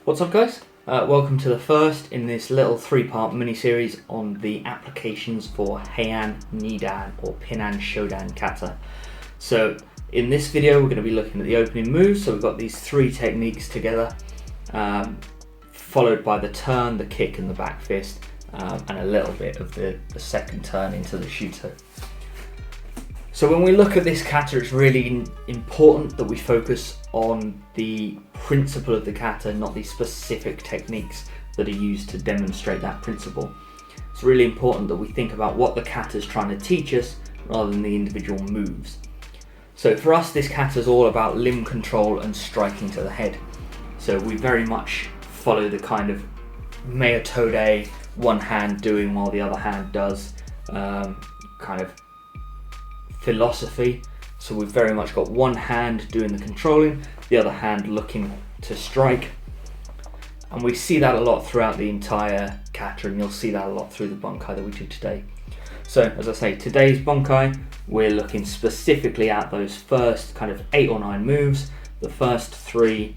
What's up, guys? Welcome to the first in this little three-part mini-series on the applications for Heian Nidan or Pinan Shodan kata. So in this video we're going to be looking at the opening moves. So we've got these three techniques together, followed by the turn, the kick and the back fist, and a little bit of the second turn into the Shuto. So when we look at this kata, it's really important that we focus on the principle of the kata, not the specific techniques that are used to demonstrate that principle. It's really important that we think about what the kata is trying to teach us rather than the individual moves. So for us, this kata is all about limb control and striking to the head. So we very much follow the kind of Meotode, one hand doing while the other hand does, kind of philosophy. So we've very much got one hand doing the controlling, the other hand looking to strike. And we see that a lot throughout the entire kata, and you'll see that a lot through the Bunkai that we do today. So as I say, today's Bunkai, we're looking specifically at those first kind of 8 or 9 moves, the first 3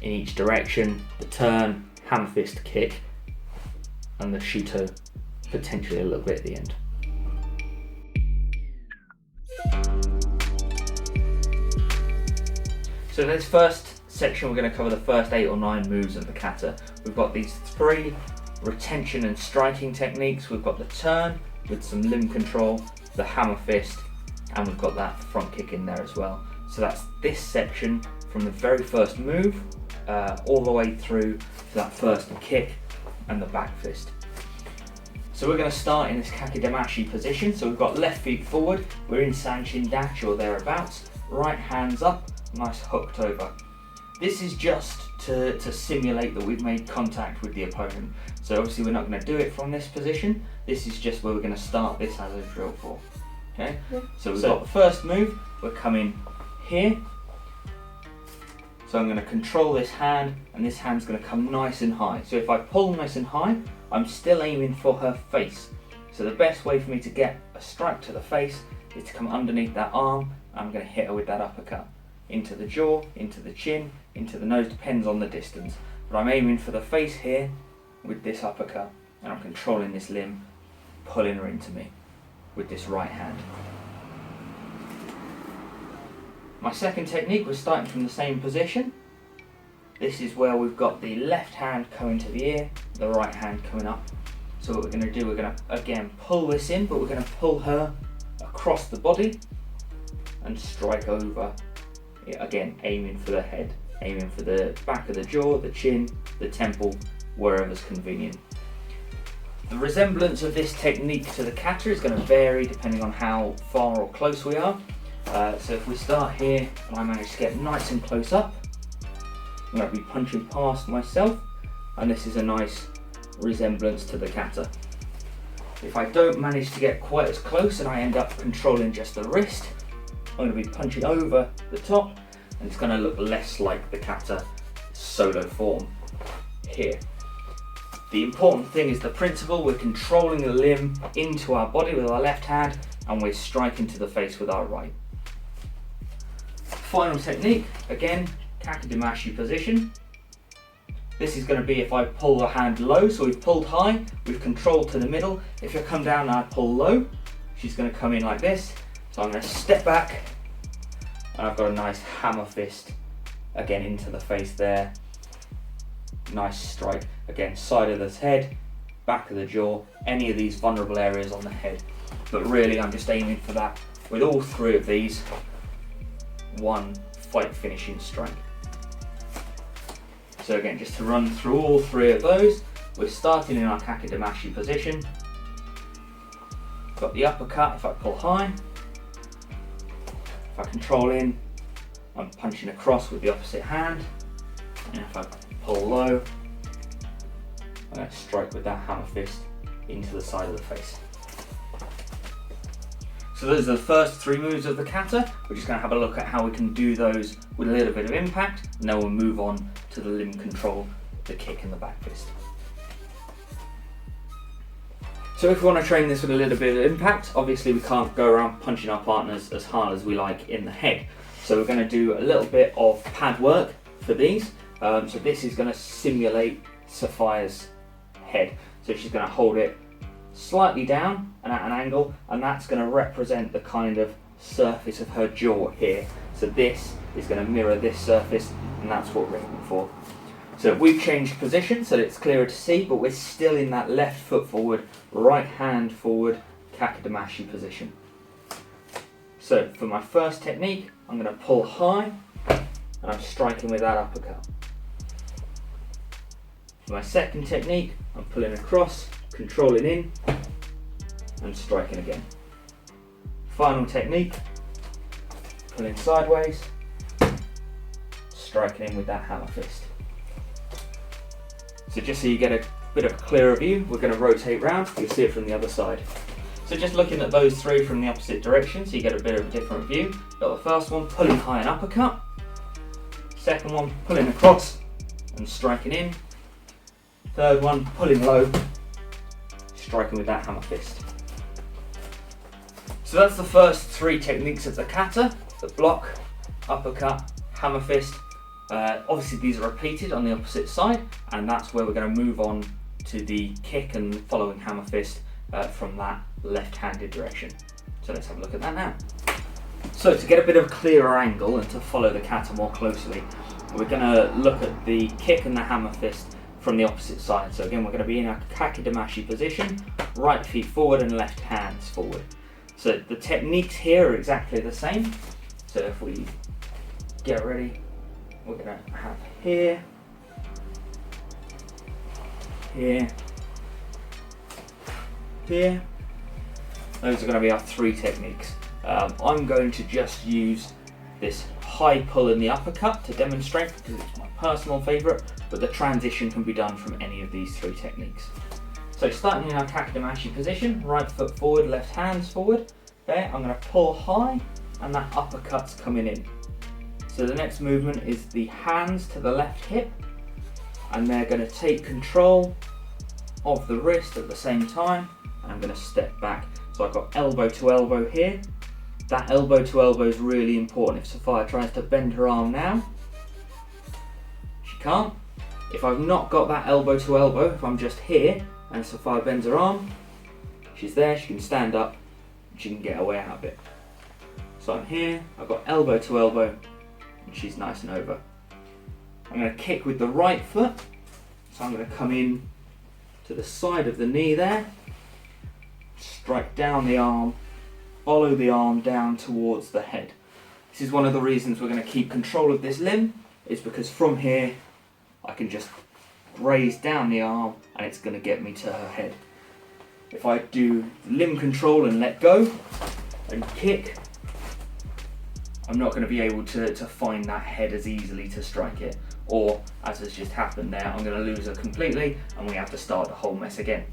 in each direction, the turn, hammer fist, kick, and the Shuto potentially a little bit at the end. So in this first section we're going to cover the first 8 or 9 moves of the kata. We've got these 3 retention and striking techniques. We've got the turn with some limb control, the hammer fist, and we've got that front kick in there as well. So that's this section from the very first move all the way through to that first kick and the back fist. So we're going to start in this kakidamashi position. So we've got left feet forward, we're in sanshin dachi or thereabouts, right hands up, nice hooked over. This is just to simulate that we've made contact with the opponent. So obviously we're not going to do it from this position. This is just where we're going to start this as a drill for. Okay? Yeah. So we've got the first move, we're coming here. So I'm going to control this hand, and this hand's going to come nice and high. So if I pull nice and high, I'm still aiming for her face. So the best way for me to get a strike to the face is to come underneath that arm. I'm going to hit her with that uppercut. Into the jaw, into the chin, into the nose, depends on the distance. But I'm aiming for the face here with this uppercut, and I'm controlling this limb, pulling her into me with this right hand. My second technique, we're starting from the same position. This is where we've got the left hand coming to the ear, the right hand coming up. So what we're going to do, we're going to again pull this in, but we're going to pull her across the body and strike over. Again, aiming for the head, aiming for the back of the jaw, the chin, the temple, wherever's convenient. The resemblance of this technique to the kata is going to vary depending on how far or close we are. So if we start here and I manage to get nice and close up, I'm going to be punching past myself, and this is a nice resemblance to the kata. If I don't manage to get quite as close and I end up controlling just the wrist, I'm going to be punching over the top, and it's going to look less like the kata solo form here. The important thing is the principle. We're controlling the limb into our body with our left hand, and we're striking to the face with our right. Final technique, again, kakidamashi position. This is going to be if I pull the hand low, so we've pulled high, we've controlled to the middle. If I come down and I pull low, she's going to come in like this. So I'm going to step back, and I've got a nice hammer fist, again into the face there. Nice strike, again, side of the head, back of the jaw, any of these vulnerable areas on the head. But really I'm just aiming for that with all 3 of these, one fight finishing strike. So again, just to run through all 3 of those, we're starting in our kakidamashi position. Got the uppercut if I pull high. If I control in, I'm punching across with the opposite hand. And if I pull low, I'm going to strike with that hammer fist into the side of the face. So those are the first 3 moves of the kata. We're just going to have a look at how we can do those with a little bit of impact, and then we'll move on to the limb control, the kick and the back fist. So if we want to train this with a little bit of impact, obviously we can't go around punching our partners as hard as we like in the head. So we're going to do a little bit of pad work for these. So this is going to simulate Sophia's head. So she's going to hold it slightly down and at an angle, and that's going to represent the kind of surface of her jaw here. So this is going to mirror this surface, and that's what we're aiming for. So we've changed position so that it's clearer to see, but we're still in that left foot forward, right hand forward kakadamashi position. So for my first technique, I'm going to pull high and I'm striking with that uppercut. For my second technique, I'm pulling across, controlling in and striking again. Final technique, pulling sideways, striking in with that hammer fist. So just so you get a bit of a clearer view, we're going to rotate round, you'll see it from the other side. So just looking at those three from the opposite direction, so you get a bit of a different view. Got the first one, pulling high and uppercut. Second one, pulling across and striking in. Third one, pulling low, striking with that hammer fist. So that's the first three techniques of the kata: the block, uppercut, hammer fist. Obviously these are repeated on the opposite side, and that's where we're going to move on to the kick and following hammer fist from that left-handed direction. So let's have a look at that now. So to get a bit of a clearer angle and to follow the kata more closely, we're going to look at the kick and the hammer fist from the opposite side. So again, we're going to be in a kakadamashi position, right feet forward and left hands forward. So the techniques here are exactly the same. So if we get ready, we're going to have here, here, here. Those are going to be our three techniques. I'm going to just use this high pull in the uppercut to demonstrate because it's my personal favourite, but the transition can be done from any of these three techniques. So starting in our kakadamashi position, right foot forward, left hands forward. Okay, I'm going to pull high and that uppercut's coming in. So the next movement is the hands to the left hip, and they're going to take control of the wrist at the same time, and I'm going to step back. So I've got elbow to elbow here. That elbow to elbow is really important. If Sophia tries to bend her arm now, she can't. If I've not got that elbow to elbow, if I'm just here and Sophia bends her arm, she's there, she can stand up, and she can get away out of it. So I'm here, I've got elbow to elbow, and she's nice and over. I'm going to kick with the right foot, so I'm going to come in to the side of the knee there, strike down the arm, follow the arm down towards the head. This is one of the reasons we're going to keep control of this limb, is because from here I can just graze down the arm and it's going to get me to her head. If I do limb control and let go and kick, I'm not going to be able to find that head as easily to strike it, or as has just happened there, I'm going to lose her completely and we have to start the whole mess again.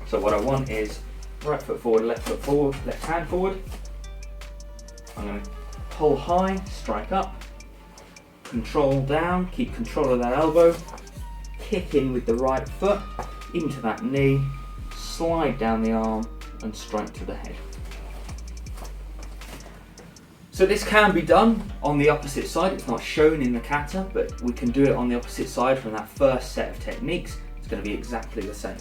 So what I want is right foot forward, left hand forward. I'm going to pull high, strike up, control down, keep control of that elbow, kick in with the right foot into that knee, slide down the arm and strike to the head. So this can be done on the opposite side. It's not shown in the kata, but we can do it on the opposite side from that first set of techniques. It's going to be exactly the same.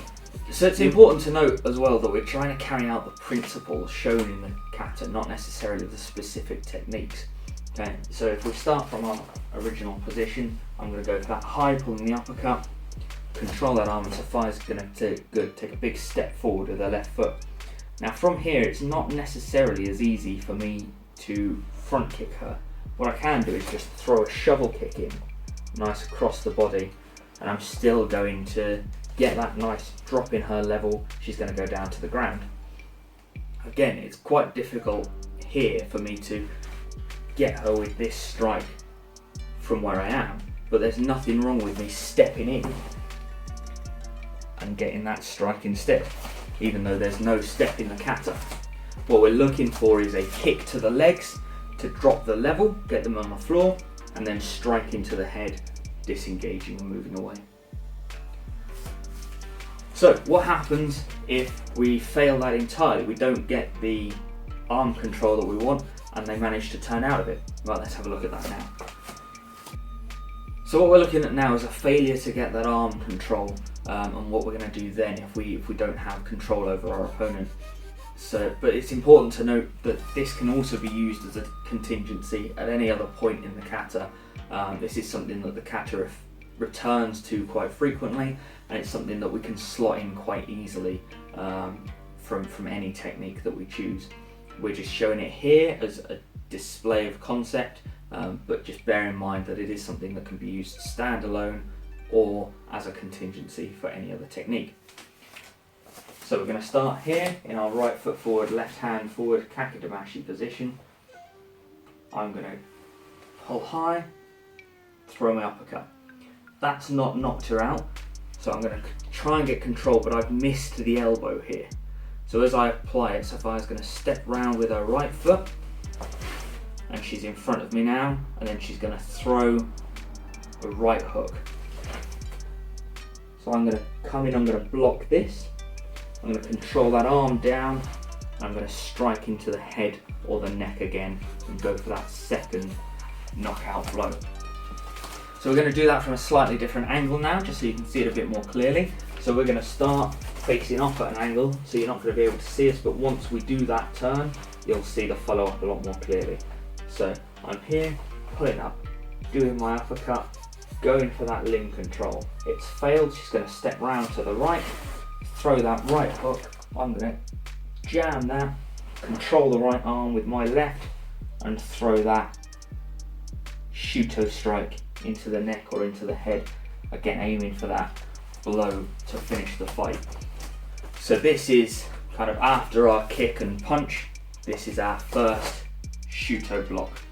So it's important to note as well that we're trying to carry out the principles shown in the kata, not necessarily the specific techniques. Okay, so if we start from our original position, I'm going to go for that high pull in the uppercut, control that arm, and Sophia's going to take a big step forward with her left foot. Now from here, it's not necessarily as easy for me to front kick her. What I can do is just throw a shovel kick in, nice across the body, and I'm still going to get that nice drop in her level. She's going to go down to the ground. Again, it's quite difficult here for me to get her with this strike from where I am, but there's nothing wrong with me stepping in and getting that strike instead, even though there's no step in the kata. What we're looking for is a kick to the legs to drop the level, get them on the floor, and then strike into the head, disengaging and moving away. So what happens if we fail that entirely? We don't get the arm control that we want and they manage to turn out of it. Right, let's have a look at that now. So what we're looking at now is a failure to get that arm control, and what we're going to do then if we don't have control over our opponent. So, but it's important to note that this can also be used as a contingency at any other point in the kata. This is something that the kata returns to quite frequently, and it's something that we can slot in quite easily from any technique that we choose. We're just showing it here as a display of concept, but just bear in mind that it is something that can be used standalone or as a contingency for any other technique. So we're going to start here in our right foot forward, left hand forward kakadamashi position. I'm going to pull high, throw my uppercut. That's not knocked her out, so I'm going to try and get control, but I've missed the elbow here. So as I apply it, Sapphire's going to step round with her right foot, and she's in front of me now, and then she's going to throw a right hook. So I'm going to come in, I'm going to block this, I'm going to control that arm down, and I'm going to strike into the head or the neck again and go for that second knockout blow. So we're going to do that from a slightly different angle now, just so you can see it a bit more clearly. So we're going to start facing off at an angle, so you're not going to be able to see us, but once we do that turn, you'll see the follow-up a lot more clearly. So I'm here, pulling up, doing my uppercut, going for that limb control. It's failed, she's going to step round to the right, throw that right hook, I'm going to jam that, control the right arm with my left, and throw that Shuto strike into the neck or into the head, again aiming for that blow to finish the fight. So this is kind of after our kick and punch, this is our first Shuto block.